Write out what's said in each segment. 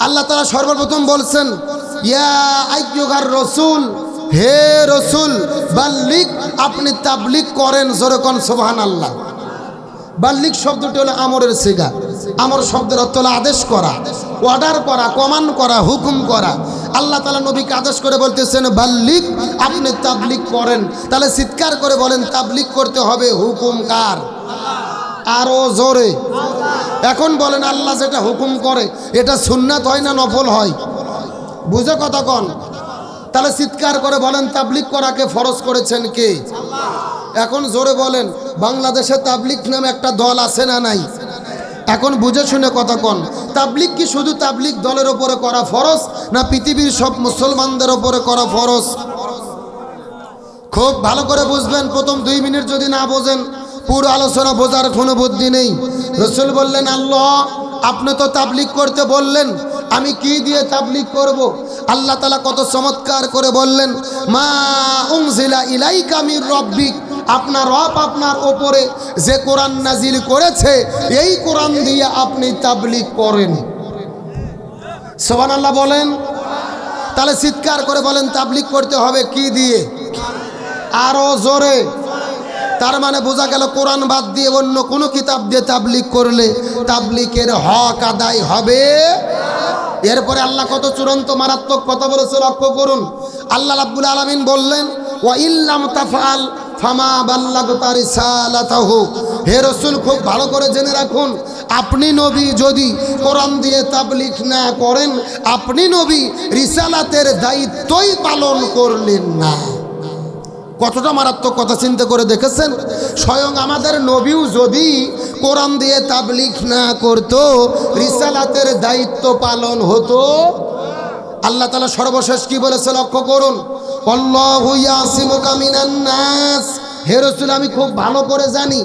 আল্লাহ তাআলা সর্বপ্রথম বলছেন ইয়া আইয়ুহার রাসূল, হে রাসূল বাল্লিগ, আপনি তাবলীগ করেন। জোরে কোন সুবহানাল্লাহ। বাল্লিগ শব্দটি হলো আমরের সিগা। আমর শব্দের অর্থ হলো আদেশ করা, অর্ডার করা, কমান্ড করা, হুকুম করা। আল্লাহ তাআলা নবীকে আদেশ করে বলতেছেন বাল্লিগ, আপনি তাবলীগ করেন। তাহলে চিৎকার করে বলেন তাবলীগ করতে হবে হুকুম কার? আরো জোরে। এখন বলেন আল্লাহ যেটা হুকুম করে এটা সুন্নাত হয় না নফল হয়? বুঝে কথা কন। তাহলে চিৎকার করে বলেন তাবলীগ করাকে ফরজ করেছেন কে? এখন জোরে বলেন বাংলাদেশে তাবলীগ নামে একটা দল আছে না নাই? এখন বুঝে শুনে কথা কন। তাবলীগ কি শুধু তাবলীগ দলের উপরে করা ফরজ, না পৃথিবীর সব মুসলমানদের উপরে করা ফরজ? খুব ভালো করে বুঝবেন। প্রথম 2 মিনিট যদি না বোঝেন পুরো আলোচনা বোঝার কোনো বুদ্ধি নেই। রাসূল বললেন আল্লাহ আপনি তো তাবলীগ করতে বললেন, আমি কি দিয়ে তাবলীগ করব? আল্লাহ তাআলা কত চমৎকার করে বললেন মা উনজিলা ইলাইকা মির রাব্বিক, আপনার রব আপনার উপরে যে কোরআন নাজিল করেছে এই কোরআন দিয়ে আপনি তাবলীগ করেন। সুবহানাল্লাহ বলেন। তাহলে চিৎকার করে বলেন তাবলীগ করতে হবে কি দিয়ে? আরো জোরে। তার মানে বোঝা গেল কোরআন বাদ দিয়ে অন্য কোনো কিতাব দিয়ে তাবলীগ করলে তাবলীগের হক আদায় হবে। এরপরে আল্লাহ কত চূড়ান্ত মারাত্মক কথা বলেছে লক্ষ্য করুন। আল্লাহ রাব্বুল আলামিন বললেন ওয়া ইল্লাম তাফআল ফামা বাল্লাগতা রিসালাতাহু। হে রাসূল খুব ভালো করে জেনে রাখুন, আপনি নবী যদি কোরআন দিয়ে তাবলীগ না করেন আপনি নবী রিসালাতের দায়িত্বই পালন করলেন না। কতটা মারাত্মক কথা চিন্তা করে দেখেছেন? স্বয়ং আমাদের নবীও যদি কোরআন দিয়ে তাবলীগ না করত রিসালাতের দায়িত্ব পালন হতো। আল্লাহ তাআলা সর্বশেষ কি বলেছে লক্ষ্য করুন, আল্লাহু ইয়াসিমুকা মিনান নাস। হে রাসূল আমি খুব ভালো করে জানি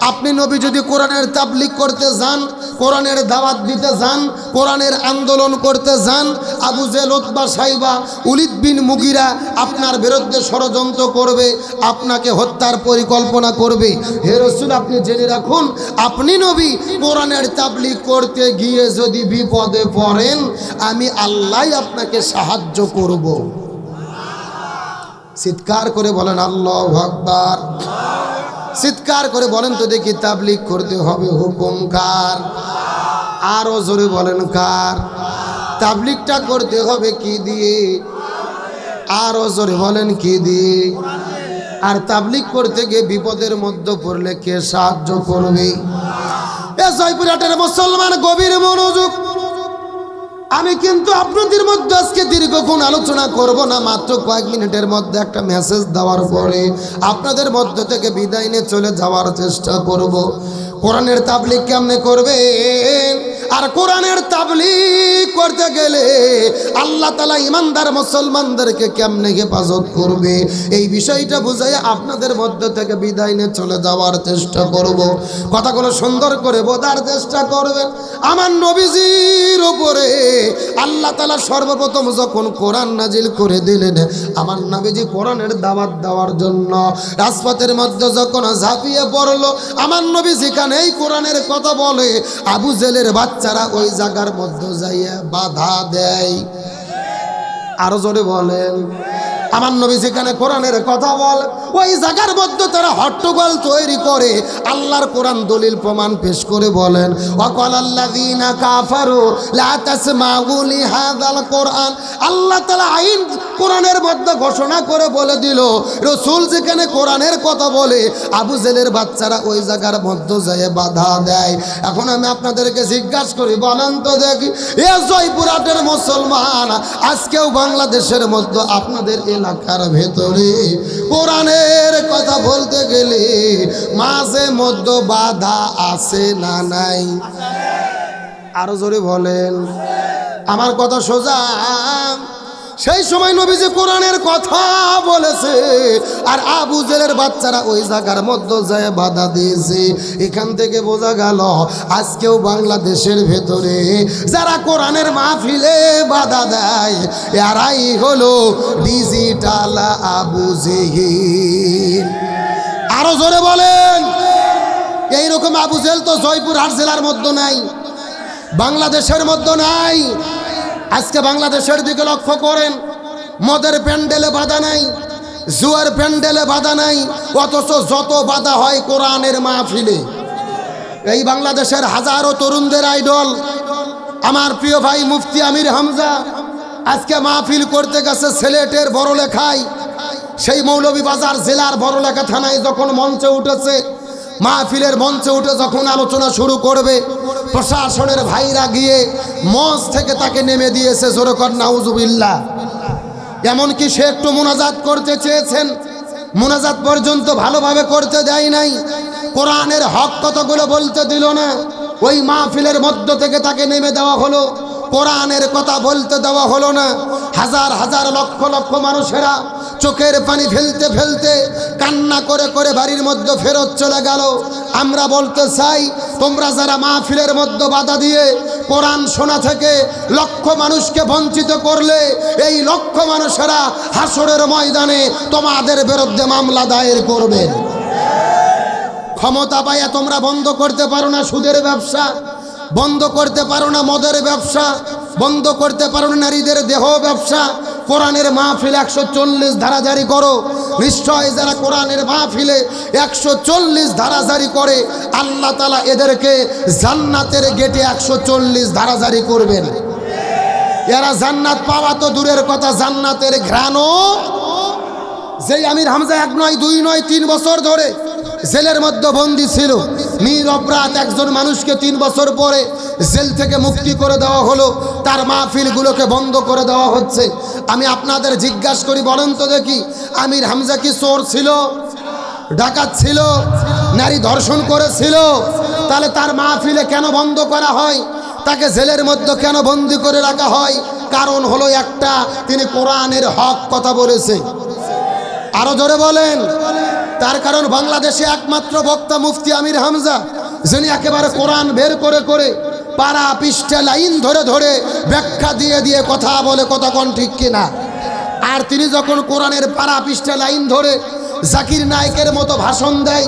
আপনি নবী যদি কোরআনের তাবলীগ করতে যান, কোরআনের দাওয়াত দিতে যান, কোরআনের আন্দোলন করতে যান, আবু জেহেল, উতবা, সাইবা, উলিদ বিন মুগিরা আপনার বিরুদ্ধে ষড়যন্ত্র করবে, আপনাকে হত্যার পরিকল্পনা করবে। হে রাসূল আপনি জেনে রাখুন আপনি নবী কোরআনের তাবলীগ করতে গিয়ে যদি বিপদে পড়েন আমি আল্লাহ আপনাকে সাহায্য করব। চিৎকার করে বলেন আল্লাহু আকবার। চিৎকার করে বলেন তো দেখি তাবলীগ করতে হবে হুকুম কার? আরো জোরে বলেন কার? তাবলীগটা করতে হবে কি দিয়ে? আরো জোরে বলেন কি দিয়ে? আর তাবলীগ করতে গিয়ে বিপদের মধ্যে পড়লে কে সাহায্য করবে? এ জয়পুরহাটের মুসলমান গভীর মনোযোগ। আমি কিন্তু আপনাদের মধ্যে আজকে দীর্ঘক্ষণ আলোচনা করব না, মাত্র কয়েক মিনিটের মধ্যে একটা মেসেজ দেওয়ার পরে আপনাদের মধ্য থেকে বিদায় নিয়ে চলে যাওয়ার চেষ্টা করব। কোরআনের তাবলীগ কেমনে করবেন? আর কোরআনের তাবলীগ করতে গেলে আল্লাহ তাআলা ইমানদার মুসলমানদেরকে কেমনে হেফাজত করবে এই বিষয়টা বুঝাই আপনাদের মধ্য থেকে বিদায় নিয়ে চলে যাওয়ার চেষ্টা করব। কথাগুলো সুন্দর করে বোঝার চেষ্টা করবেন। আমার নবীজির উপরে আল্লাহ তাআলা সর্বপ্রথম যখন কোরআন নাজিল করে দিলেন, আমার নবীজি কোরআনের দাওয়াত দেওয়ার জন্য রাজপথের মধ্যে যখন ঝাঁপিয়ে পড়লো, আমার নবী যেখানে এই কোরআনের কথা বলে আবু জেহেলের বাচ্চারা ওই জায়গার মধ্যে যাইয়া বাধা দেয়। আরো জোরে বলেন। আমার নবী যেখানে কোরআনের কথা বলে ওই জায়গার মধ্যে তারা হট্টগোল তৈরি করে আল্লাহর কোরআন দলিল প্রমাণ পেশ করে বলেন ওয়াকালাল্লাযীনা কাফারু লা তাসমাউ লিহাযাল কোরআন। আল্লাহ তাআলা আইন কোরআনের মধ্যে ঘোষণা করে বলে দিল রাসূল যেখানে কোরআনের কথা বলে আবু জেহেলের বাচ্চারা ওই জায়গার মধ্যে যায় বাধা দেয়। এখন আমি আপনাদেরকে জিজ্ঞাসা করি বলেন তো দেখি এ জয়পুরহাটের মুসলমান আজকেও বাংলাদেশের মধ্যে আপনাদের এলাকার ভেতরে কোরআনের কথা বলতে গেলে মাঝে মধ্যে বাধা আছে না নাই? আরো জোরে বলেন। আমার কথা সোজা। সেই সময় নবীজি কোরআনের কথা বলেছে আর আবু জেহেলের বাচ্চারা ওই জায়গার মধ্যে যায় বাধা দিয়েছে। এখান থেকে বোঝা গেল আজকেও বাংলাদেশের ভেতরে যারা কোরআনের মাহফিলে বাধা দেয় এরাই হলো ডিজিটাল আবু জেহেল। আরো জোরে বলেন। এইরকম আবু জেহেল তো জয়পুরহাট জেলার মধ্যে নাই, বাংলাদেশের মধ্যে নাই। আজকে বাংলাদেশের দিকে লক্ষ্য করেন, মদের প্যান্ডেলে বাধা নাই, জুয়ার প্যান্ডেলে বাধা নাই, অথচ যত বাধা হয় কোরআনের মাহফিলে। এই বাংলাদেশের হাজারো তরুণদের আইডল আমার প্রিয় ভাই মুফতি আমির হামজা আজকে মাহফিল করতে গেছে সিলেটের বড়লেখায়। সেই মৌলভীবাজার জেলার বড়লেখা থানায় যখন মঞ্চে উঠেছে, মাহফিলের মঞ্চে উঠে যখন আলোচনা শুরু করবে, প্রশাসনের ভাইরা গিয়ে মঞ্চ থেকে তাকে নেমে দিয়েছে। জোরে কর নাউজুবিল্লাহ। এমনকি সে একটু মুনাজাত করতে চেয়েছেন, মুনাজাত পর্যন্ত ভালোভাবে করতে দেয় নাই। কোরআনের হক কথাগুলো বলতে দিল না। ওই মাহফিলের মধ্য থেকে তাকে নেমে দেওয়া হলো, কোরআনের কথা বলতে দেওয়া হলো না। হাজার হাজার লক্ষ লক্ষ মানুষেরা চোখের পানি ফেলতে ফেলতে কান্না করে করে বাড়ির মধ্যে ফেরত চলে গেল। আমরা বলতে চাই, তোমরা যারা মাহফিলের মধ্যে বাধা দিয়ে কোরআন শোনা থেকে লক্ষ মানুষকে বঞ্চিত করলে, এই লক্ষ মানুষেরা হাসরের ময়দানে তোমাদের বিরুদ্ধে মামলা দায়ের করবে। ক্ষমতা পাইয়া তোমরা বন্ধ করতে পারো না সুদের ব্যবসা, বন্ধ করতে পারো না মদের ব্যবসা, বন্ধ করতে পারো না নারীদের দেহ ব্যবসা। কোরআনের মাহফিলে 140 ধারা জারি করো। নিশ্চয় যারা কোরআনের মাহফিলে 140 ধারা জারি করে, আল্লাহ তাআলা এদেরকে জান্নাতের গেটে 140 ধারা জারি করবেন। এরা জান্নাত পাওয়া তো দূরের কথা, জান্নাতের ঘ্রাণও। যেই আমির হামজা 1 নয় 2 নয় 3 বছর ধরে জেলের মধ্যে বন্দী ছিল, নিরপরাধ একজন মানুষকে 3 বছর পরে জেল থেকে মুক্তি করে দেওয়া হলো, তার মাহফিলগুলোকে বন্ধ করে দেওয়া হচ্ছে। আমি আপনাদের জিজ্ঞাসা করি, বলেন তো দেখি, আমির হামজা কি চোর ছিল, ডাকাত ছিল, নারী ধর্ষণ করেছিল? তাহলে তার মাহফিলে কেন বন্ধ করা হয়, তাকে জেলের মধ্যে কেন বন্দি করে রাখা হয়? কারণ হলো একটা, তিনি কোরআনের হক কথা বলেছে। আরো জোরে বলেন। তার কারণ বাংলাদেশে একমাত্র বক্তা মুফতি আমির হামজা, যিনি একেবারে কোরআন বের করে করে পাড়া পৃষ্ঠে লাইন ধরে ধরে ব্যাখ্যা দিয়ে দিয়ে কথা বলে, কথা কোন ঠিক কিনা। আর তিনি যখন কোরআনের পাড়া পৃষ্ঠে লাইন ধরে জাকির নায়েকের মতো ভাষণ দেয়,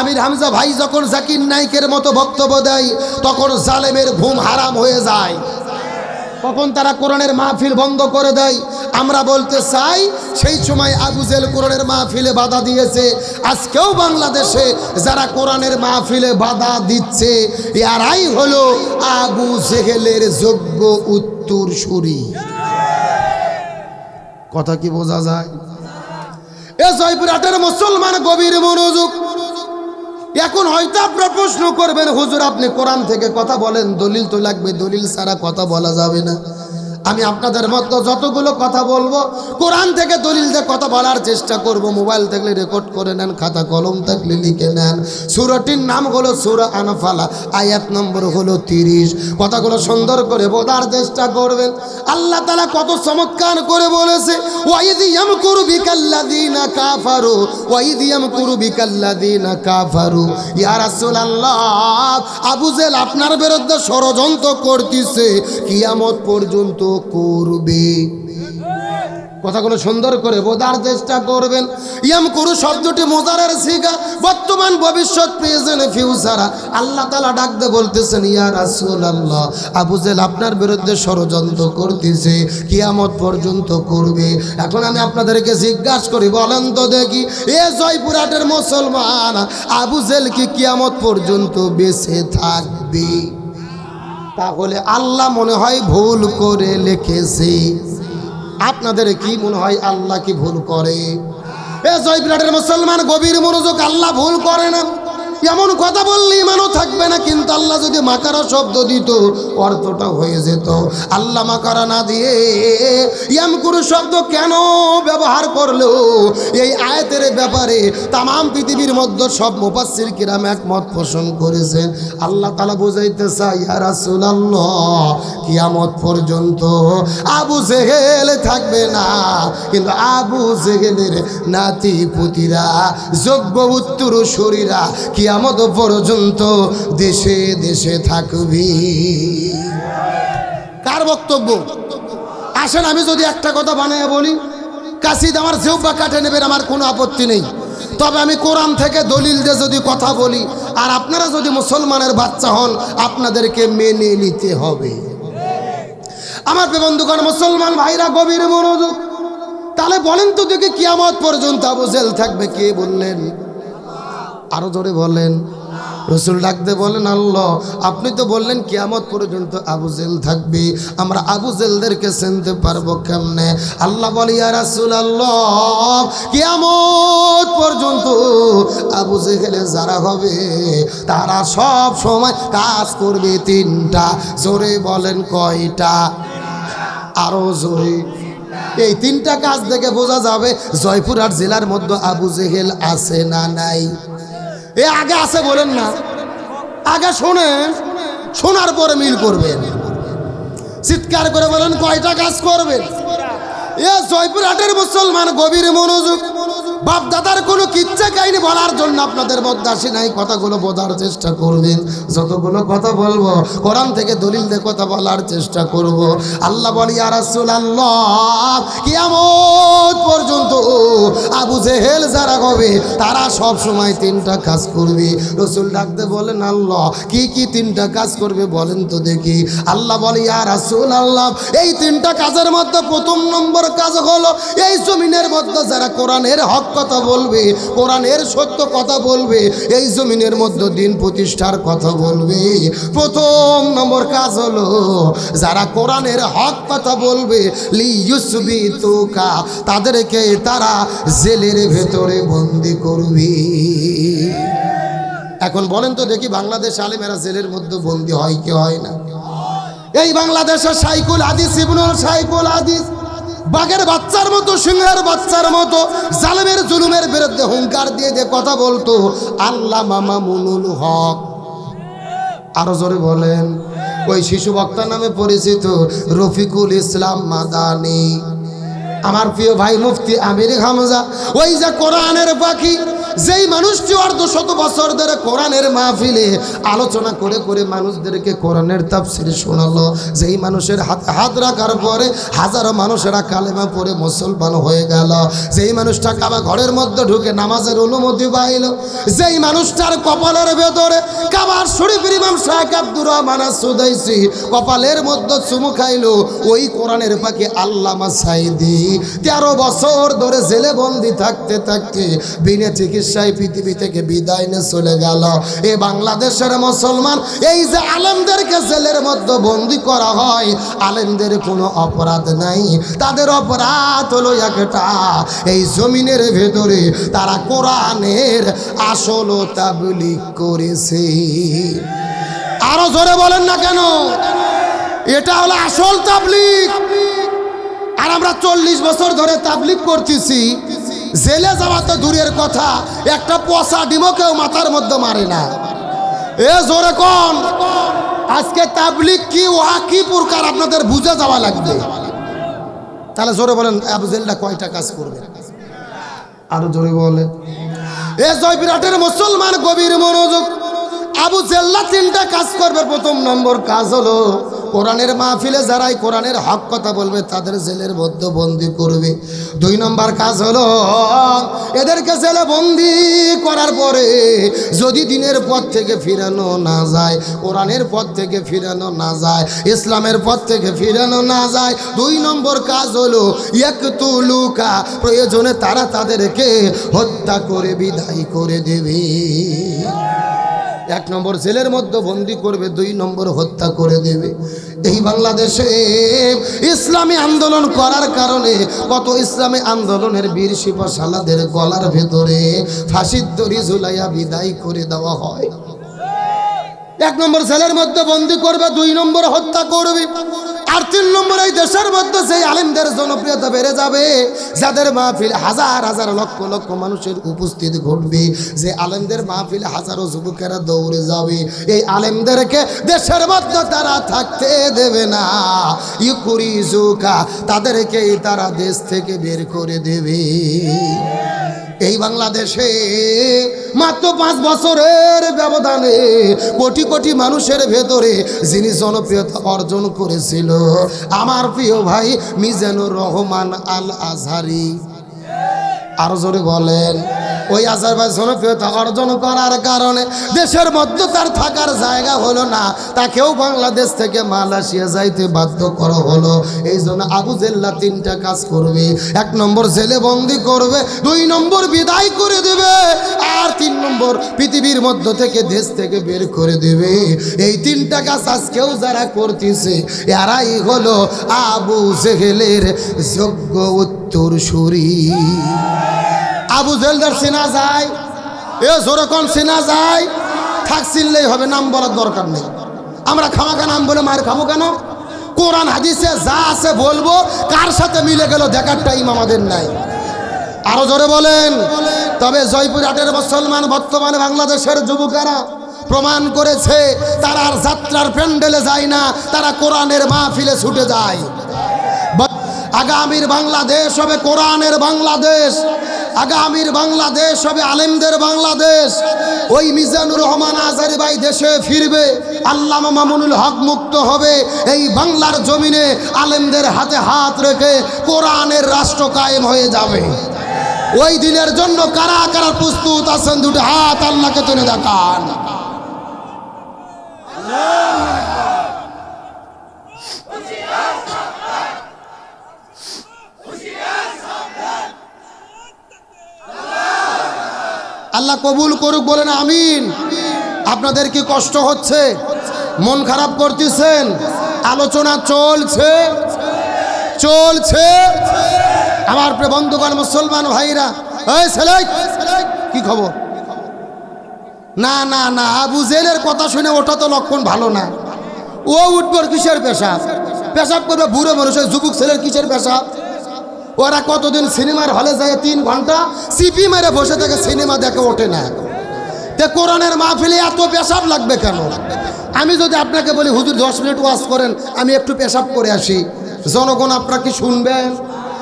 আমির হামজা ভাই যখন জাকির নায়েকের মতো বক্তব্য দেয়, তখন জালেমের ঘুম হারাম হয়ে যায়, তখন তারা কোরআনের মাহফিল বন্ধ করে দেয়। আমরা বলতে চাই, সেই সময় আবু জেহেল কোরআনের মাহফিলে বাধা দিয়েছে। আজকেও বাংলাদেশে যারা কোরআনের মাহফিলে বাধা দিচ্ছে, এরাই হলো আবু জেহেলের যোগ্য উত্তরসূরি। কথা কি বোঝা যায়? এ জয়পুরহাটের মুসলমান গভীর মনোযোগ। এখন হয়তো আপনারা প্রশ্ন করবেন, হুজুর আপনি কোরআন থেকে কথা বলেন, দলিল তো লাগবে, দলিল ছাড়া কথা বলা যাবে না। আমি আপনাদের মতো যতগুলো কথা বলবো, কোরআন থেকে দলিল দিয়ে কথা বলার চেষ্টা করব। মোবাইল থাকলে রেকর্ড করে নেন, খাতা কলম থাকলে লিখে নেন। সূরাটির নাম হলো সূরা আনফাল, আয়াত নম্বর হলো 30। কথাগুলো সুন্দর করে বোঝার চেষ্টা করবেন। আল্লাহ তাআলা কত চমৎকার করে বলেছে, ওয়াইদ ইয়ামকুরু বিকাল্লাযিনা কাফারু, ওয়াইদ ইয়ামকুরু বিকাল্লাযিনা কাফারু। ইয়া রাসূলুল্লাহ, আবু জেহেল আপনার বিরুদ্ধে ষড়যন্ত্র করতেছে, কিয়ামত পর্যন্ত করবে। কথাগুলো সুন্দর করে বোঝার চেষ্টা করবেন। ইয়ামকুরু শব্দটি মুজারের সিগা, বর্তমান ভবিষ্যৎ প্রেজেন্ট ফিউচার। আল্লাহ তাআলা ডাকতে বলতেছেন, ইয়া রাসূলুল্লাহ, আবু জেহেল আপনার বিরুদ্ধে ষড়যন্ত্র করতেছে, কিয়ামত পর্যন্ত করবে। এখন আমি আপনাদেরকে জিজ্ঞাসা করি, বলেন তো দেখি, এ জয়পুরহাটের মুসলমান, আবু জেহেল কি কিয়ামত পর্যন্ত বেঁচে থাকবে? তাহলে আল্লাহ মনে হয় ভুল করে লিখেছে। আপনাদের কি মনে হয় আল্লাহ কি ভুল করে? এ জয়পুরহাটের মুসলমান গভীর মনোযোগ, আল্লাহ ভুল করে না। এমন কথা বললে ইমানও থাকবে না, কিন্তু আল্লাহ যদি মাকারা শব্দ দিত, অর্থটা হয়ে যেত। আল্লাহ মাকারা না দিয়ে ইয়ামকুরু শব্দ কেন ব্যবহার করলো, এই আয়াতের ব্যাপারে তামাম পৃথিবীর মধ্যে সব মুফাসসির কিরাম একমত পোষণ করেছেন। আল্লাহ তাআলা বুঝাইতে চায়, ইয়া রাসূলুল্লাহ, কিয়ামত পর্যন্ত আবু জেহেল থাকবে না, কিন্তু আবু জেহেলের নাতি পুতিরা, যোগ্য উত্তরসূরিরা কিয়ামত পর্যন্ত দেশে দেশে থাকবে। কার বক্তব্য? আসেন আমি যদি একটা কথা বানিয়ে বলি, কাসিদ আমার জিহ্বা কাটে নেবেন, আমার কোনো আপত্তি নেই। তবে আমি কোরআন থেকে দলিল দিয়ে যদি কথা বলি, আর আপনারা যদি মুসলমানের বাচ্চা হন, আপনাদেরকে মেনে নিতে হবে। আমার বন্ধুগণ, মুসলমান ভাইরা, গভীর মনোযোগ। তাহলে বলেন তো দেখি, কিয়ামত পর্যন্ত আবু জেহেল থাকবে? কে বললেন? আরো জোরে বলেন। রসুল ডাকতে বলেন, আল্লাহ, আপনি তো বললেন কিয়ামত পর্যন্ত আবু জেহেল থাকবে, আমরা আবু জেহেলদেরকে চিনতে পারবো কেমনে? আল্লাহ বলে, ইয়া রাসূলুল্লাহ, কিয়ামত পর্যন্ত আবু জেহেল যারা হবে তারা সব সময় কাজ করবে তিনটা। জোরে বলেন, কয়টা? আরো জোরে। এই তিনটা কাজ দেখে বোঝা যাবে জয়পুরহাট জেলার মধ্যে আবু জেহেল আছে না নাই। এ আগে আছে বলেন না, আগে শোনেন, শোনার পরে মিল করবেন। চিৎকার করে বলেন, কয়টা কাজ করবেন? এ জয়পুরহাটের মুসলমান, গভীর মনোযোগ। বাপ দাদার কোনো কিচ্ছা কাহিনী বলার জন্য আপনাদের মধ্যে আসি নাই, কথাগুলো বোঝার চেষ্টা করবেন। যতগুলো কথা বলবো কোরআন থেকে দলিল দিয়ে কথা বলার চেষ্টা করব। আল্লাহ বলি, ইয়া রাসূলুল্লাহ, কিয়ামত পর্যন্ত আবু জেহেল যারা হবে তারা সব সময় তিনটা কাজ করবে। রসুল ডাকতে বলেন, আল্লাহ, কি কি তিনটা কাজ করবে বলেন তো দেখি। আল্লাহ বলি, ইয়া রাসূলুল্লাহ, এই তিনটা কাজের মধ্যে প্রথম নম্বর কাজ হলো, এই জমিনের মধ্যে যারা কোরআনের হক কথা বলবে, কোরআনের সত্য কথা বলবে, এই জমিনের মধ্যে দিন প্রতিষ্ঠার কথা বলবে। প্রথম নম্বর কাজ হলো, যারা কোরআনের হক কথা বলবে, লিইউসবিতুকা, তাদেরকে তারা জেলের ভেতরে বন্দি করবে। এখন বলেন তো দেখি, বাংলাদেশ আলেমেরা জেলের মধ্যে বন্দি হয় কি হয় না? এই বাংলাদেশের শাইখুল হাদিস ইবনুল শাইখুল হাদিস বাঘের বাচ্চার মতো, সিংহের বাচ্চার মতো জালেমের জুলুমের বিরুদ্ধে হুঙ্কার দিয়ে যে কথা বলতো আল্লামা মামুনুল হক। আরো জোরে বলেন। ওই শিশু বক্তা নামে পরিচিত রফিকুল ইসলাম মাদানী, আমার প্রিয় ভাই মুফতি আমির হামজা, ওই যে কোরআনের পাখি, যেই মানুষটি অর্ধশত বছর ধরে কোরআনের মাহফিলে আলোচনা করে করে মানুষদেরকে কোরআনের তাফসীর শোনালো, যেই মানুষের হাতে হাত রাখার পরে হাজারো মানুষেরা কালেমা পড়ে মুসলমান হয়ে গেল, যেই মানুষটা কাবা ঘরের মধ্যে ঢুকে নামাজের অনুমতি পাইল, যেই মানুষটার কপালের ভেতরে কাবার শরীফের ইমাম শাইখ আব্দুর রহমান সুদাইসি কপালের মধ্যে চুমু খাইলো, ওই কোরআনের পাখি আল্লামা সাইদি 13 বছর ধরে জেলে বন্দি থাকতে থাকতে বিনা চিকিৎসায় পৃথিবী থেকে বিদায় নিয়ে চলে গেল। এ বাংলাদেশের মুসলমান, এই যে আলেমদেরকে জেলের মধ্যে বন্দি করা হয়, আলেমদের কোনো অপরাধ নাই, তাদের অপরাধ হলো একটা, এই জমিনের ভেতরে তারা কোরআনের আসল তাবলীগ করেছে। আরো জোরে বলেন না কেন? এটা হলো আসল তাবলীগ। আর আমরা 40 বছর ধরে তাবলীগ করতেছি, জেলে যাওয়া তো দূরের কথা, একটা পচা ডিমও কেউ মাথার মধ্যে মারে না। এ জোরে কোন, আজকে তাবলীগ কি, ওয়া কি প্রকার আপনাদের বুঝে যাওয়া লাগবে। তাহলে জোরে বলেন, আবু জেহেলটা কয়টা কাজ করবে? আরো জোরে বলেন। এ জয়পুরহাটের মুসলমান, গভীর মনোযোগ। আবু জেহেল 3টা কাজ করবে। প্রথম নম্বর কাজ হলো, কোরআনের মাহফিলে যারাই কোরআনের হক কথা বলবে তাদের জেলের মধ্যে বন্দি করবে। 2 নম্বর কাজ হলো, এদেরকে জেলে বন্দি করার পরে যদি দিনের পথ থেকে ফিরানো না যায়, কোরআনের পথ থেকে ফিরানো না যায়, ইসলামের পথ থেকে ফিরানো না যায়, 2 নম্বর কাজ হলো ইয়াকতুলুকা, প্রয়োজনে তারা তাদেরকে হত্যা করে বিদায় করে দেবে। 1 নম্বর জেলের মধ্যে বন্দি করবে, 2 নম্বর হত্যা করে দেবে। এই বাংলাদেশে ইসলামী আন্দোলন করার কারণে কত ইসলামী আন্দোলনের বীর সিপাহসালাদের গলার ভেতরে ফাঁসির দড়ি ঝুলাইয়া বিদায় করে দেওয়া হয়। 1 নম্বর জেলের মধ্যে বন্দি করবে, 2 নম্বর হত্যা করবে। আর 3 নম্বর, এই দেশের মধ্যে সেই আলেমদের জনপ্রিয়তা বেড়ে যাবে, যাদের মাহফিল হাজার হাজার লক্ষ লক্ষ মানুষের উপস্থিতি ঘটবে, যে আলেমদের মাহফিলে হাজারো যুবকেরা দৌড়ে যাবে, এই আলেমদেরকে দেশের মধ্যে তারা থাকতে দেবে না। ইউকুরিজুকা, তাদেরকে তারা দেশ থেকে বের করে দেবে। এই বাংলাদেশে মাত্র 5 বছরের ব্যবধানে কোটি কোটি মানুষের ভেতরে যিনি জনপ্রিয়তা অর্জন করেছিল, আমার প্রিয় ভাই মিজানুর রহমান আল আজহারি। আরো জোরে বলেন। ওই জনপ্রিয়তা অর্জন করার কারণে দেশের মধ্যে তার থাকার জায়গা হলো না, তাকেও বাংলাদেশ থেকে মালয়েশিয়া যাইতে বাধ্য করা হলো। এই জন্য আবু জেল্লা তিনটা কাজ করবে। 1 নম্বর জেলে বন্দি করবে, 2 নম্বর বিদায় করে দেবে, আর 3 নম্বর পৃথিবীর মধ্য থেকে দেশ থেকে বের করে দেবে। এই 3টা কাজ আজকেও যারা করতেছে এরাই হলো আবু জেহেলের যোগ্য উত্তরসূরি। আবু জেহেলদের চেনা যায়, এ জোরকম চেনা যায়, থাক চিনলেই হবে, নাম বলার দরকার নেই। আমরা খামাখা নাম বলে মায়ের খাবো কেন? কোরআন হাদিসে যা আছে বলবো, কার সাথে মিলে গেল দেখার টাইম আমাদের নাই। আরো জোরে বলেন। তবে জয়পুরহাটের মুসলমান বর্তমানে বাংলাদেশের যুবকেরা প্রমাণ করেছে তারা আর যাত্রার প্যান্ডেলে যায় না, তারা কোরআনের মাহফিলে ছুটে যায়। আগামীর বাংলাদেশ হবে কোরআনের বাংলাদেশ, আগামীর বাংলাদেশ হবে আলেমদের বাংলাদেশ। ওই মিজানুর রহমান আজারি ভাই দেশে ফিরবে, আল্লামা মামুনুল হক মুক্ত হবে, এই বাংলার জমিনে আলেমদের হাতে হাত রেখে কোরআনের রাষ্ট্র কায়েম হয়ে যাবে। ওই দিনের জন্য কারা কারা প্রস্তুত আছেন? 2টি হাত আল্লাহকে তুলে দেখান। আল্লাহ কবুল করুক, বলেন আমিন। আপনাদের কি কষ্ট হচ্ছে? মন খারাপ করতেছেন? আলোচনা চলছে চলছে। আমার প্রিয় বন্ধুগণ, মুসলমান ভাইরা, এই ছেলে কি খবর? না না না, আবু জেলের কথা শুনে ওটা তো লক্ষণ ভালো না। ও উঠবে কিসের পেশাব? পেশাব করবে বুড়ো মানুষের, যুবক ছেলের কিসের পেশাব? ওরা কতদিন সিনেমার হলে যায় 3 ঘন্টা সিপি মেরে বসে থেকে সিনেমা দেখে, ওঠে না। তে কোরআনের মাহফিলে এত পেশাব লাগবে কেন? আমি যদি আপনাকে বলি হুজুর 10 মিনিট ওয়াজ করেন, আমি একটু পেশাব করে আসি, জনগণ আপনারা কি শুনবেন?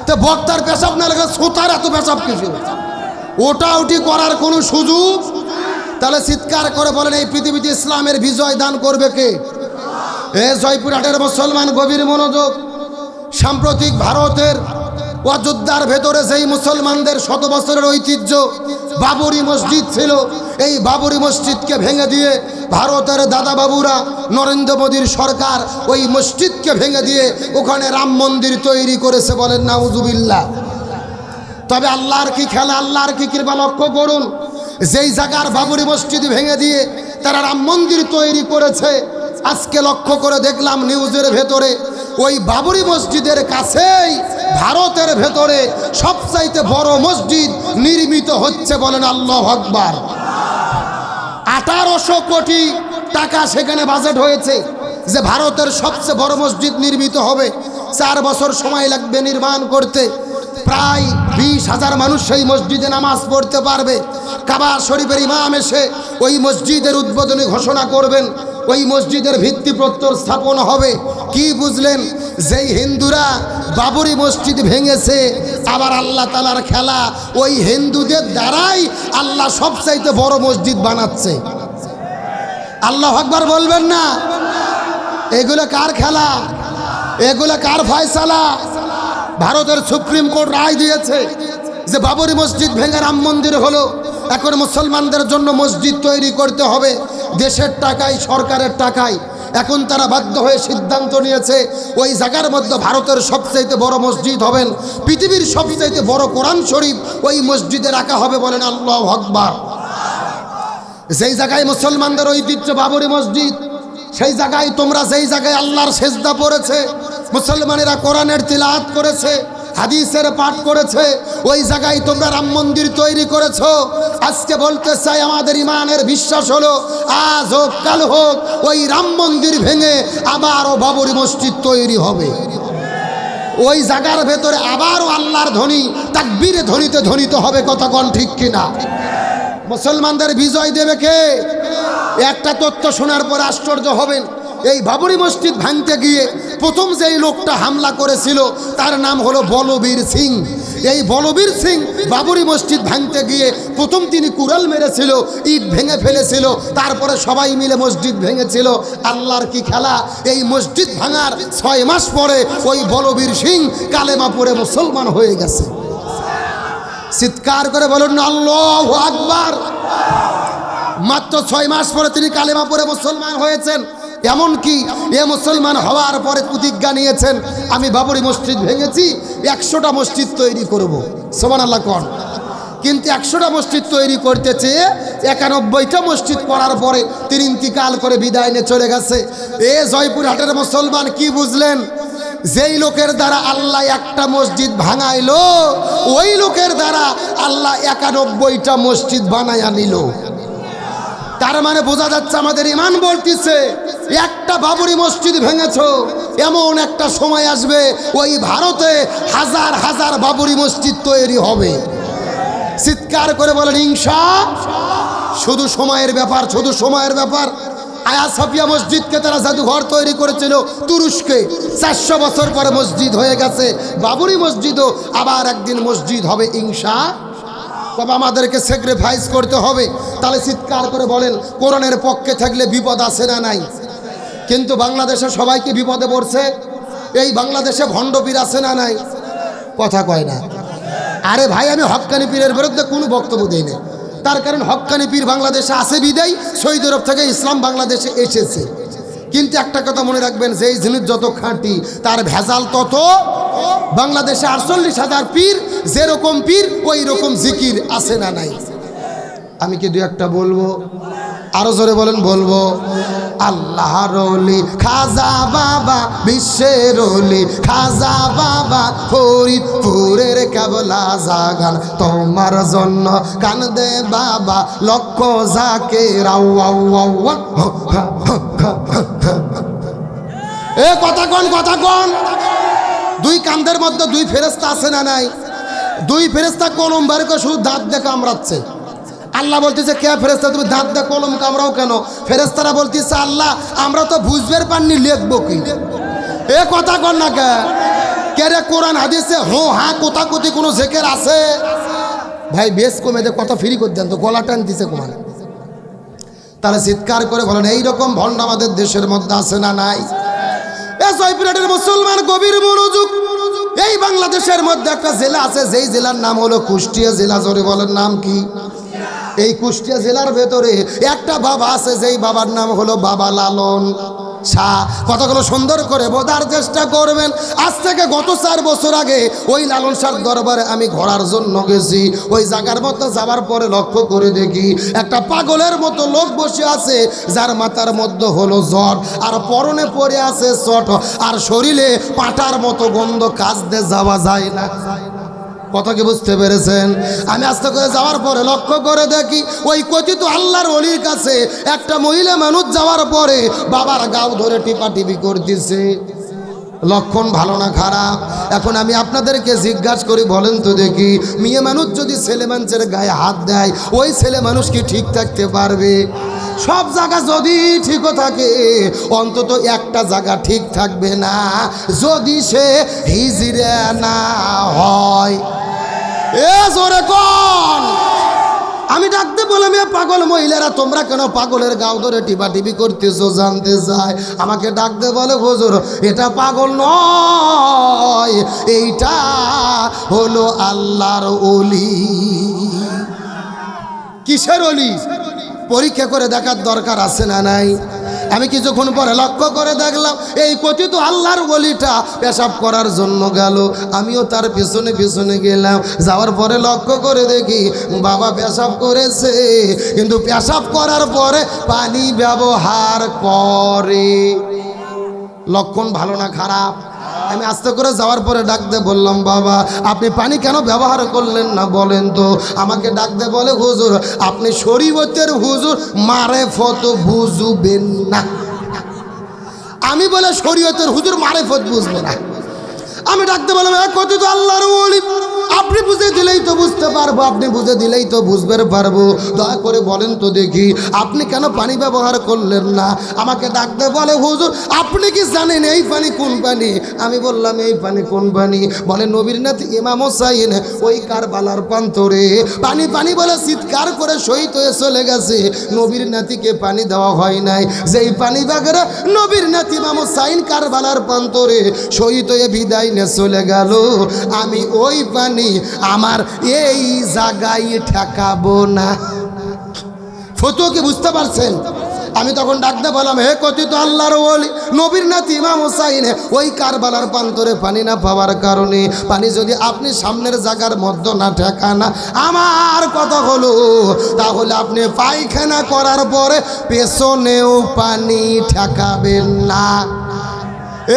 তো বক্তার পেশাব না লাগে, শ্রোতার এত পেশাব কিছু? ওটা উঠি করার কোনো সুযোগ? তাহলে চিৎকার করে বলেন, এই পৃথিবীতে ইসলামের বিজয় দান করবে কে? এ জয়পুরহাটের মুসলমান, গভীর মনোযোগ। সাম্প্রতিক ভারতের অযোধ্যার ভেতরে যেই মুসলমানদের 100 বছরের ঐতিহ্য বাবরি মসজিদ ছিল, এই বাবরি মসজিদকে ভেঙে দিয়ে ভারতের দাদা বাবুরা, নরেন্দ্র মোদীর সরকার ওই মসজিদকে ভেঙে দিয়ে ওখানে রাম মন্দির তৈরি করেছে। বলেন নাউজুবিল্লাহ। তবে আল্লাহর কি খেলা, আল্লাহর কি কৃপা! লক্ষ্য করুন, যেই জায়গার বাবরি মসজিদ ভেঙে দিয়ে তারা রাম মন্দির তৈরি করেছে, আজকে লক্ষ্য করে দেখলাম নিউজের ভেতরে ওই বাবরি মসজিদের কাছেই ভারতের ভেতরে সবচাইতে বড় মসজিদ নির্মিত হচ্ছে। বলেন আল্লাহু আকবার। 1800 কোটি টাকা সেখানে বাজেট হয়েছে যে ভারতের সবচেয়ে বড় মসজিদ নির্মিত হবে। 4 বছর সময় লাগবে নির্মাণ করতে। প্রায় 20,000 মানুষ সেই মসজিদে নামাজ পড়তে পারবে। কাবা শরীফের ইমাম এসে ওই মসজিদের উদ্বোধনী ঘোষণা করবেন, ওই মসজিদের ভিত্তিপ্রস্তর স্থাপন হবে। কি বুঝলেন? যেই হিন্দুরা বাবরি মসজিদ ভেঙেছে, আবার আল্লাহ তাআলার খেলা, ওই হিন্দুদের দ্বারাই আল্লাহ সবচাইতে বড় মসজিদ বানাচ্ছে। আল্লাহু আকবার বলবেন না? এগুলো কার খেলা? এগুলো কার ফয়সালা? ভারতের সুপ্রিম কোর্ট রায় দিয়েছে যে বাবরি মসজিদ ভেঙে রাম মন্দির হলো, এখন মুসলমানদের জন্য মসজিদ তৈরি করতে হবে দেশের টাকায়, সরকারের টাকায়। এখন তারা বাধ্য হয়ে সিদ্ধান্ত নিয়েছে ওই জায়গার মধ্যে ভারতের সবচাইতে বড় মসজিদ হবেন, পৃথিবীর সবচাইতে বড় কোরআন শরীফ ওই মসজিদে রাখা হবে। বলেন আল্লাহু আকবার। যেই জায়গায় মুসলমানদের ঐতিহ্য বাবরি মসজিদ, সেই জায়গায় তোমরা, যেই জায়গায় আল্লাহর সেজদা পড়েছে, মুসলমানেরা কোরআনের তিলাওয়াত করেছে, হাদিসের পাঠ করেছে, ওই জায়গায় তোমরা রাম মন্দির তৈরি করেছো। আজকে বলতে চাই, আমাদের ইমানের বিশ্বাস হলো আজ হোক কাল হোক ওই রাম মন্দির ভেঙে আবারও বাবরি মসজিদ তৈরি হবে। ওই জায়গার ভেতরে আবারও আল্লাহর ধ্বনি, তাকবীরে ধ্বনিতে ধ্বনিত হবে। কথা কোন ঠিক কিনা? মুসলমানদের বিজয় দেবে কে? একটা তথ্য শোনার পর আশ্চর্য হবেন। এই বাবরি মসজিদ ভাঙতে গিয়ে প্রথম যেই লোকটা হামলা করেছিল তার নাম হলো বলবীর সিং। এই বলবীর সিং বাবরি মসজিদ ভাঙতে গিয়ে প্রথম তিনি কুড়াল মেরেছিল, ইট ভেঙে ফেলেছিল, তারপরে সবাই মিলে মসজিদ ভেঙেছিল। আল্লাহর কি খেলা! এই মসজিদ ভাঙার 6 মাস পরে ওই বলবীর সিং কালেমা পড়ে মুসলমান হয়ে গেছে। চিৎকার করে বলুন না আল্লাহু আকবার। মাত্র 6 মাস পরে তিনি কালেমা পড়ে মুসলমান হয়েছেন। এমনকি এ মুসলমান হওয়ার পরে প্রতিজ্ঞা নিয়েছেন, আমি বাবরি মসজিদ ভেঙেছি, 100টা মসজিদ তৈরি করব। সুবহানাল্লাহ কোন। কিন্তু 100টা মসজিদ তৈরি করতে চেয়ে 91টা মসজিদ করার পরে তিনি ইন্তিকাল করে বিদায় নিয়ে চলে গেছে। এ জয়পুরহাটের মুসলমান কি বুঝলেন? যেই লোকের দ্বারা আল্লাহ একটা মসজিদ ভাঙাইলো, ওই লোকের দ্বারা আল্লাহ 91টা মসজিদ বানায়া নিল। তার মানে বোঝা যাচ্ছে আমাদের ঈমান বলতেছে একটা বাবরি মসজিদ ভেঙেছো, এমন একটা সময় আসবে ওই ভারতে হাজার হাজার বাবরি মসজিদ তৈরি হবে। চিৎকার করে বলেন ইনশাআল্লাহ। শুধু সময়ের ব্যাপার, শুধু সময়ের ব্যাপার। আয়া সাফিয়া মসজিদকে তারা জাদুঘর তৈরি করেছিল তুরস্কে, 400 বছর পরে মসজিদ হয়ে গেছে। বাবরি মসজিদও আবার একদিন মসজিদ হবে ইনশাআল্লাহ। তবে আমাদেরকে স্যাক্রিফাইস করতে হবে। তাহলে চিৎকার করে বলেন কোরআনের পক্ষে থাকলে বিপদ আছে না নাই? কিন্তু বাংলাদেশে সবাইকে বিপদে পড়ছে। এই বাংলাদেশে ভণ্ডপীর আছে না নাই? কথা কয় না। আরে ভাই, আমি হক্কানি পীরের বিরুদ্ধে কোনো বক্তব্য দিই না। তার কারণ হক্কানি পীর বাংলাদেশে আছে বিদায় সৌদি আরব থেকে ইসলাম বাংলাদেশে এসেছে। কিন্তু একটা কথা মনে রাখবেন, যেই জিনিস যত খাঁটি তার ভেজাল তত। বাংলাদেশে 48,000 পীর, যেরকম পীর ওই রকম জিকির আছে না নাই? আমি কি 2-1টা বলবো? আরো জোরে বলেন বলবো। আল্লাহর ওলি খাজা বাবা, বিশ্বের ওলি খাজা বাবা, ফরিদপুরের কেবলা জাগান তোমার জন্য কান্দে বাবা, লক্ষ জাকের। এ কথা কোন, কথা কোন। 2 কান্দের মধ্যে 2 ফেরেশতা আছে না নাই? 2 ফেরেশতা কলম বার করে শুধু দাঁত দিয়ে কামড়াচ্ছে। আল্লাহ বলতেছে কে ফেরেশতা, তুমি দাঁত দিয়ে কলম কামড়াও কেন? ফেরেশতারা বলতেছে আল্লাহ আমরা তো বুঝবার পারিনি, লিখবো কি? এ কথা কন না কে রে? কোরআন হাদিসে হো হ্যাঁ কোথাকুতি কোনো জেকের আছে? ভাই বেশ কমে দে, কথা ফ্রি করে দেন তো, গলা টান দিছে কমান। তারা চিৎকার করে বলেন এইরকম ভণ্ড আমাদের দেশের মধ্যে আছে না নাই? এ জয়পুরহাটের মুসলমান গভীর মনোযোগ। এই বাংলাদেশের মধ্যে একটা জেলা আছে, যেই জেলার নাম হলো কুষ্টিয়া জেলা। জোরে বলেন নাম কি? এই কুষ্টিয়া জেলার ভেতরে একটা বাবা আছে, যেই বাবার নাম হলো বাবা লালন শাহ। কথাগুলো সুন্দর করে বোঝার চেষ্টা করবেন। আজ থেকে গত 4 বছর আগে ওই লালন শাহ দরবারে আমি ঘোরার জন্য গেছি। ওই জায়গার মধ্যে যাওয়ার পরে লক্ষ্য করে দেখি একটা পাগলের মতো লোক বসে আছে, যার মাথার মধ্যে হলো জ্বর, আর পরনে পরে আছে চট, আর শরীরে পাটার মতো গন্ধ, কাজতে যাওয়া যায় না। কথা কি বুঝতে পেরেছেন? আমি আস্তে করে যাওয়ার পরে লক্ষ্য করে দেখি ওই কথিত আল্লাহর ওলির কাছে একটা মহিলা মানুষ যাওয়ার পরে বাবার গাও ধরে টিপাটিপি করতেছে। লক্ষণ ভালো না খারাপ? এখন আমি আপনাদেরকে জিজ্ঞাসা করি, বলেন তো দেখি, মেয়ে মানুষ যদি ছেলে মানুষের গায়ে হাত দেয়, ওই ছেলে মানুষ কি ঠিক থাকতে পারবে? সব জায়গা যদি ঠিকও থাকে, অন্তত একটা জায়গা ঠিক থাকবে না, যদি সে হিজড়া না হয়। এ জোরে কোন। আমি ডাকতে বললাম এ পাগল মহিলারা, তোমরা কেন পাগলের গাও ধরে টিপাটিপি করতেছো জানতে চাই। আমাকে ডাকতে বলে হুজুর এটা পাগল নয়, এইটা হলো আল্লাহর ওলি। কিসের ওলি? পরীক্ষা করে দেখার দরকার আছে না নাই? আমি কিছুক্ষণ পরে লক্ষ্য করে দেখলাম এই কথিত আল্লাহর ওলিটা পেশাব করার জন্য গেল, আমিও তার পিছনে পিছনে গেলাম। যাওয়ার পরে লক্ষ্য করে দেখি বাবা পেশাব করেছে, কিন্তু পেশাব করার পরে পানি ব্যবহার করে। লক্ষণ ভালো না খারাপ? আমি আস্তে করে যাওয়ার পরে ডাকতে বললাম বাবা আপনি পানি কেন ব্যবহার করলেন না বলেন তো? আমাকে ডাকতে বলে হুজুর আপনি শরীয়তের হুজুর, মারেফত বুঝবেন না। আমি বলে শরীয়তের হুজুর মারেফত বুঝবে না? আমি ডাকতে বললাম কথিত আল্লাহর ওলি, আপনি বুঝে দিলেই তো বুঝতে পারবো, আপনি বুঝে দিলেই তো বুঝতে পারবো। দয়া করে বলেন তো দেখি আপনি কেন পানি ব্যবহার করলেন না? আমাকে ডাকতে বলে হুজুর আপনি কি জানেন এই পানি কোন পানি? আমি বললাম এই পানি কোন পানি? বলে নবীর নাতি ইমাম হোসাইন ওই কারবালার প্রান্তরে পানি পানি বলে চিৎকার করে শহীদ হয়ে চলে গেছে। নবীর নাতিকে পানি দেওয়া হয় নাই, যেই পানি বাগেরা নবীর নাতি ইমাম হোসাইন কারবালার প্রান্তরে শহীদ হয়ে বিদায় নিয়ে চলে গেল, আমি ওই পানি আমার এই জায়গায় ঠেকাবো না। ফতোয়া কি বুঝতে পারছেন? আমি তখন ডাকতে বললাম, হে কথিত আল্লাহর ওলি নবীর নাতি ইমাম হোসাইন, ওই কারবালার প্রান্তরে পানি না পাওয়ার কারণে পানি যদি আপনি সামনের জায়গার মধ্যে না ঠেকান, আমার কথা হলো তাহলে আপনি পায়খানা করার পরে পেছনেও পানি ঠেকাবেন না।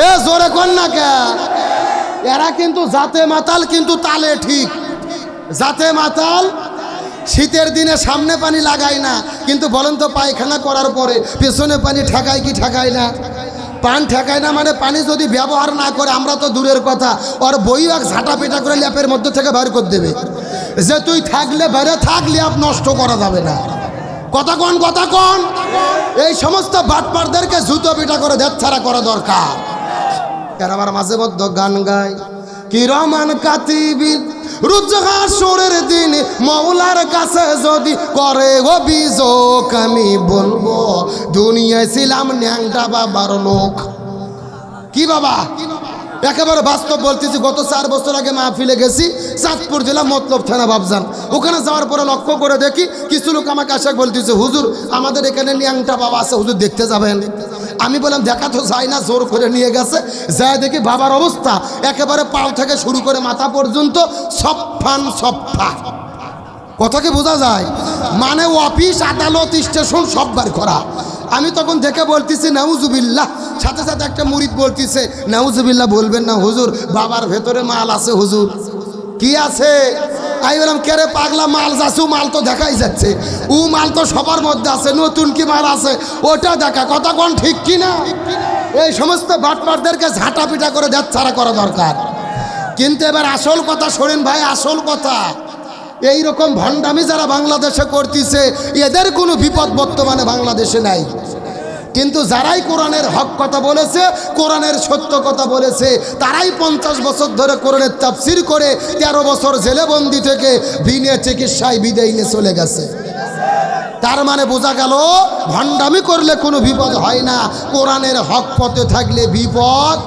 এ জোরে কর না কে? এরা কিন্তু জাতে মাতাল, কিন্তু তালে ঠিক। জাতে মাতাল শীতের দিনে সামনে পানি লাগায় না, কিন্তু বলেন তো পায়খানা করার পরে পেছনে পানি ঠেকায় কি ঠেকায় না? পান ঠেকায় না মানে পানি যদি ব্যবহার না করে, আমরা তো দূরের কথা, ওর বই এক ঝাঁটা পেটা করে ল্যাপের মধ্যে থেকে বের করে দেবে যে তুই থাকলে বেড়ে থাকলে আপ নষ্ট করা যাবে না। কথা কন, কথা কন। এই সমস্ত বাটপারদেরকে জুতো পিটা করে দেড় ছাড়া করা দরকার। এর আবার মাঝে মধ্যে গান গায়, কি রহমান কাতিবিন রুজহাসরের দিন মওলার কাছে যদি করে অভিযোগ, আমি বলবো দুনিয়ায় ছিলাম ন্যাংটা বাবার লোক। কি বাবা? একেবারে বাস্তব বলতেছি। গত 4 বছর আগে মাহফিলে গেছি, চাঁদপুর জেলা মতলব থানা বাবজান। ওখানে যাওয়ার পরে লক্ষ্য করে দেখি কিছু লোক আমাকে আসে বলতেছে, হুজুর আমাদের এখানে ন্যাংটা বাবা আছে, হুজুর দেখতে যাবেন? আমি বললাম দেখা তো যায় না, জোর করে নিয়ে গেছে। যায় দেখি বাবার অবস্থা একেবারে পাও থেকে শুরু করে মাথা পর্যন্ত সফান সফা। কথা কি বোঝা যায়? মানে অফিস আদালত স্টেশন সব বার করা। আমি তখন দেখে বলতেছি নাউজুবিল্লাহ, সাথে সাথে একটা মুরিদ বলতেছে নাউজুবিল্লাহ বলবেন না হুজুর, বাবার ভেতরে মাল আছে হুজুর। কি আছে? আমি বললাম কেরে পাগলা, মাল যাচ্ছে, মাল তো দেখাই যাচ্ছে, ও মাল তো সবার মধ্যে আছে, নতুন কি মাল আছে ওটা দেখা। কথা কোন ঠিক কি না? এই সমস্ত বাটপারদেরকে ঝাঁটা পিটা করে দেড় ছাড়া করা দরকার। কিন্তু এবার আসল কথা শোনেন ভাই, আসল কথা, এই রকম ভণ্ডামি যারা বাংলাদেশে করতেছে এদের কোনো বিপদ বর্তমানে বাংলাদেশে নাই। কিন্তু যারাই কোরআনের হক কথা বলেছে, কোরআনের সত্য কথা বলেছে, তারাই 50 বছর ধরে কোরআনের তাফসীর করে 13 বছর জেলেবন্দি থেকে বিনা চিকিৎসায় বিদায় নিয়ে চলে গেছে। তার মানে বোঝা গেল ভণ্ডামি করলে কোনো বিপদ হয় না, কোরআনের হক পথে থাকলে বিপদ